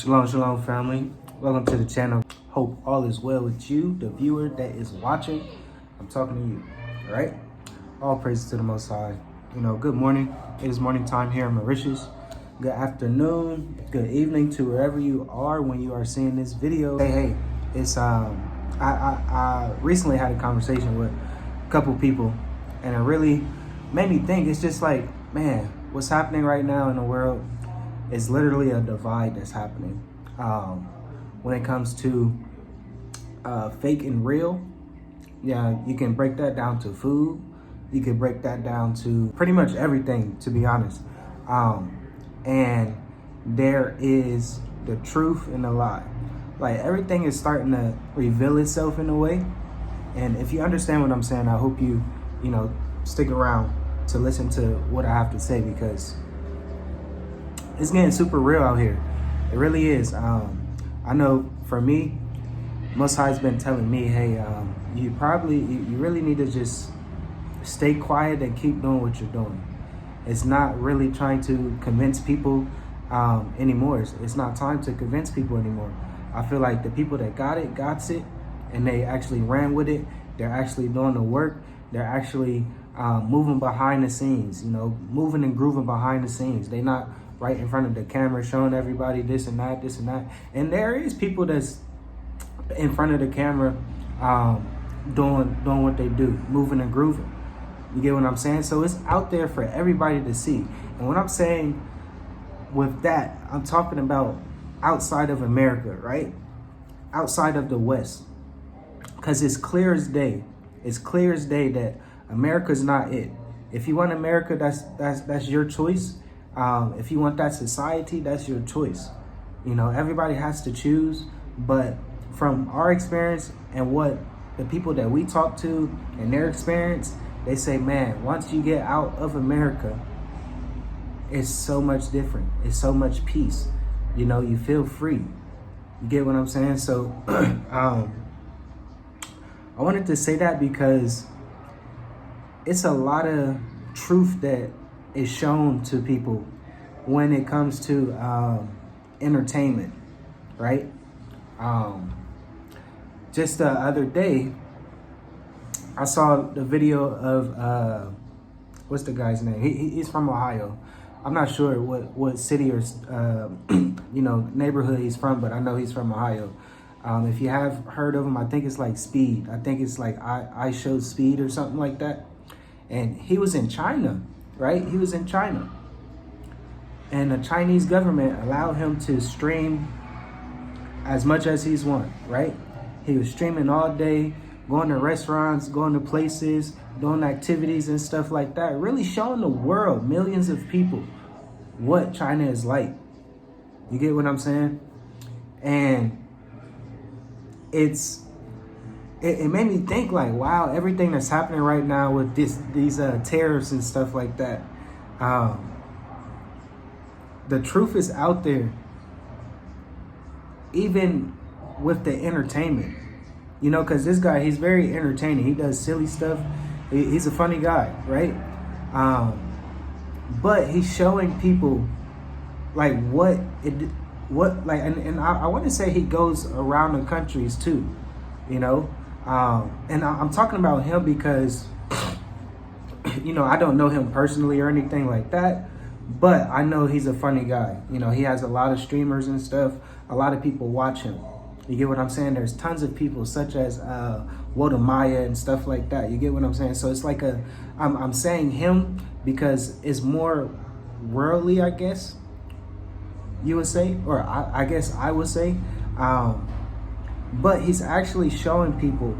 Shalom, shalom, family. Welcome to the channel. Hope all is well with you, the viewer that is watching. I'm talking to you, all right? All praises to the Most High. Good morning. It is morning time here in Mauritius. Good afternoon, good evening to wherever you are when you are seeing this video. Hey, it's I recently had a conversation with a couple people, and it really made me think. It's just like, man, what's happening right now in the world is literally a divide that's happening when it comes to fake and real. Yeah, you can break that down to food. You can break that down to pretty much everything, to be honest. And there is the truth and the lie. Like, everything is starting to reveal itself in a way. And if you understand what I'm saying, I hope you stick around to listen to what I have to say, because it's getting super real out here. It really is. I know for me, Most High's been telling me, hey, you really need to just stay quiet and keep doing what you're doing. It's not really trying to convince people anymore. It's not time to convince people anymore. I feel like the people that got it, and they actually ran with it. They're actually doing the work. They're actually moving behind the scenes, moving and grooving behind the scenes. They're not right in front of the camera showing everybody this and that, this and that. And there is people that's in front of the camera doing what they do, moving and grooving. You get what I'm saying? So it's out there for everybody to see. And what I'm saying with that, I'm talking about outside of America, right? Outside of the West. Because it's clear as day. It's clear as day that America's not it. If you want America, that's your choice. If you want that society, that's your choice. Everybody has to choose. But from our experience and what the people that we talk to and their experience, they say, man, once you get out of America, it's so much different. It's so much peace. You feel free. You get what I'm saying? So I wanted to say that because it's a lot of truth that is shown to people when it comes to entertainment, right? Just the other day, I saw the video of what's the guy's name? He's from Ohio. I'm not sure what city or neighborhood he's from, but I know he's from Ohio. If you have heard of him, I think it's like Speed. I think it's like I Show Speed or something like that. And he was in China, right? He was in China. And the Chinese government allowed him to stream as much as he's want, right? He was streaming all day, going to restaurants, going to places, doing activities and stuff like that, really showing the world, millions of people, what China is like. You get what I'm saying? And it made me think, like, wow, everything that's happening right now with these tariffs and stuff like that. The truth is out there, even with the entertainment. Because this guy, he's very entertaining. He does silly stuff. He's a funny guy, right? But he's showing people like and I want to say he goes around the countries too, and I'm talking about him because I don't know him personally or anything like that, but I know he's a funny guy. He has a lot of streamers and stuff. A lot of people watch him. You get what I'm saying? There's tons of people such as Maya and stuff like that. You get what I'm saying? So it's like I'm saying him because it's more worldly, I guess you would say, or I guess I would say. But he's actually showing people,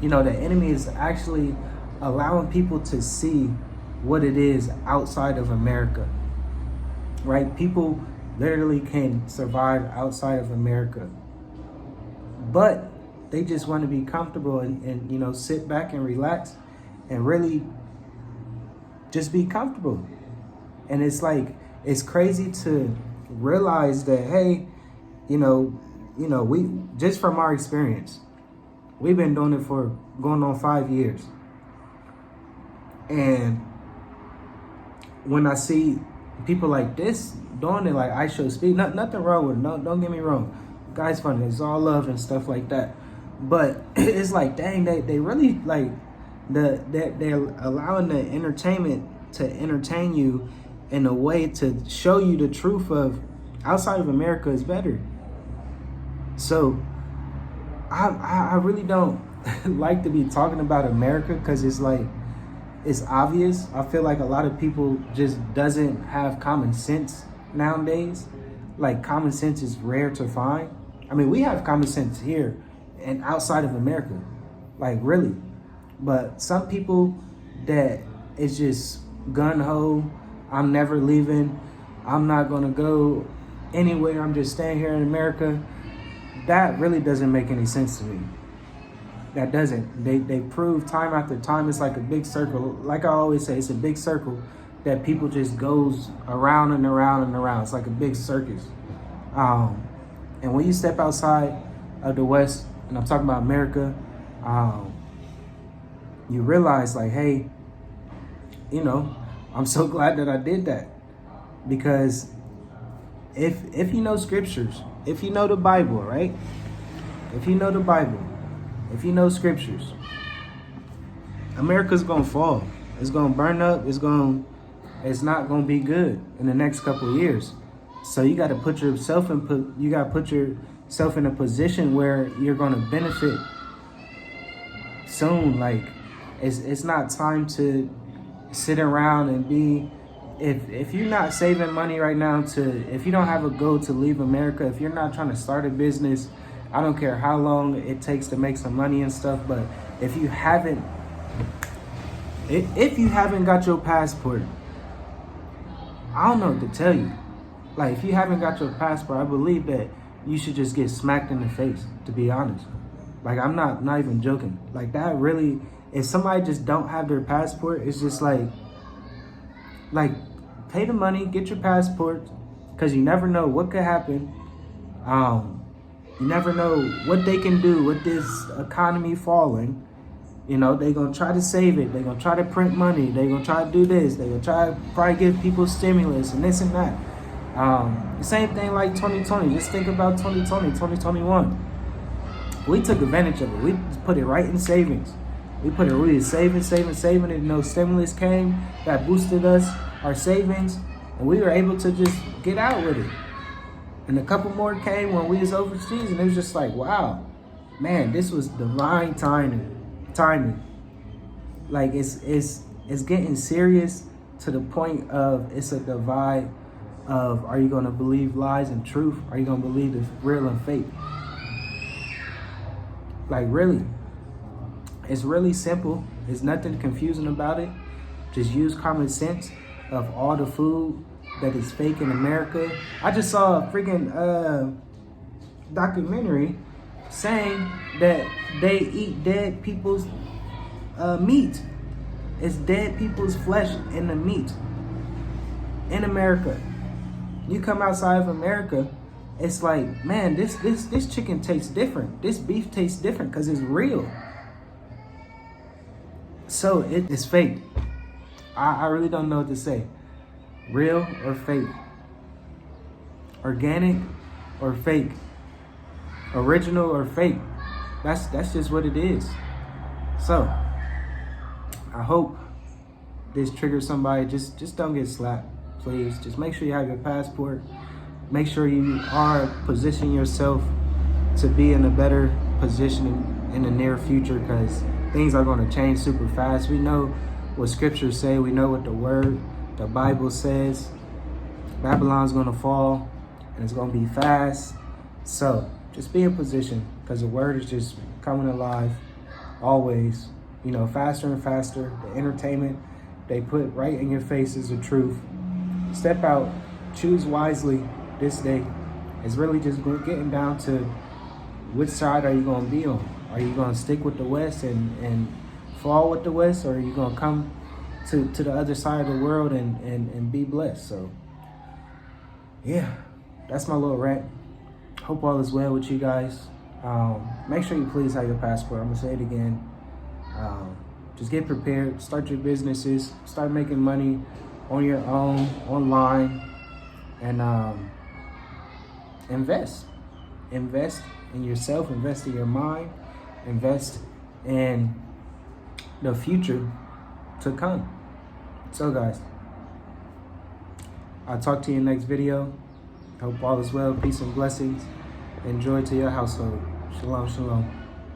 the enemy is actually allowing people to see what it is outside of America, right? People literally can survive outside of America, but they just want to be comfortable and sit back and relax and really just be comfortable. And it's like, it's crazy to realize that, hey, we just from our experience, we've been doing it for going on 5 years. And when I see People like this doing it like I show speed. Nothing wrong with it. No, don't get me wrong. Guy's funny. It's all love and stuff like that. But it's like, dang, they really like they're allowing the entertainment to entertain you in a way to show you the truth of outside of America is better. So I really don't like to be talking about America because it's like, it's obvious. I feel like a lot of people just doesn't have common sense nowadays. Like common sense is rare to find. I mean, we have common sense here and outside of America, like really. But some people that it's just gun-ho, I'm never leaving, I'm not gonna go anywhere, I'm just staying here in America. That really doesn't make any sense to me. That doesn't. They prove time after time it's like a big circle. Like I always say, it's a big circle that people just goes around and around and around. It's like a big circus. And when you step outside of the West, and I'm talking about America, you realize like, hey, you know, I'm so glad that I did that. Because if you know scriptures, if you know the Bible, right? If you know the Bible, if you know scriptures, America's gonna fall. It's gonna burn up. It's not gonna be good in the next couple of years. So you got to put yourself in a position where you're gonna benefit soon. Like it's not time to sit around and be. If you're not saving money right now if you don't have a goal to leave America, if you're not trying to start a business, I don't care how long it takes to make some money and stuff, but if you haven't got your passport, I don't know what to tell you. Like, if you haven't got your passport, I believe that you should just get smacked in the face, to be honest. Like, I'm not even joking. Like, that really, if somebody just don't have their passport, it's just like pay the money, get your passport, because you never know what could happen. You never know what they can do with this economy falling. You know, they're going to try to save it. They're going to try to print money. They're going to try to do this. They're going to try to probably give people stimulus and this and that. The same thing like 2020. Just think about 2020, 2021. We took advantage of it. We put it right in savings. We were saving, and no stimulus came that boosted us, our savings, and we were able to just get out with it. And a couple more came when we was overseas, and it was just like, wow, man, this was divine timing. Like it's getting serious to the point of it's a divide of, are you gonna believe lies and truth? Are you gonna believe the real and fake? Like really, it's really simple. There's nothing confusing about it. Just use common sense of all the food that is fake in America. I just saw a freaking documentary saying that they eat dead people's meat. It's dead people's flesh in the meat in America. You come outside of America, it's like, man, this chicken tastes different. This beef tastes different because it's real. So it's fake. I really don't know what to say. Real or fake? Organic or fake? Original or fake? That's just what it is. So I hope this triggers somebody. Just don't get slapped, please. Just make sure you have your passport. Make sure you are positioning yourself to be in a better position in the near future, because things are going to change super fast. We know what scriptures say. We know what the Bible says. Babylon's going to fall, and it's going to be fast. So just be in position, because the word is just coming alive always, you know, faster and faster. The entertainment they put right in your face is the truth. Step out, choose wisely this day. It's really just getting down to which side are you going to be on. Are you going to stick with the West and fall with the West, or are you going to come to the other side of the world and be blessed? So yeah, that's my little rant. Hope all is well with you guys. Make sure you please have your passport. I'm gonna say it again. Just get prepared, start your businesses, start making money. on your own, online, and invest. Invest in yourself, invest in your mind, invest in the future to come. So guys, I'll talk to you in the next video. Hope all is well. Peace and blessings. Enjoy to your household. Shalom, shalom.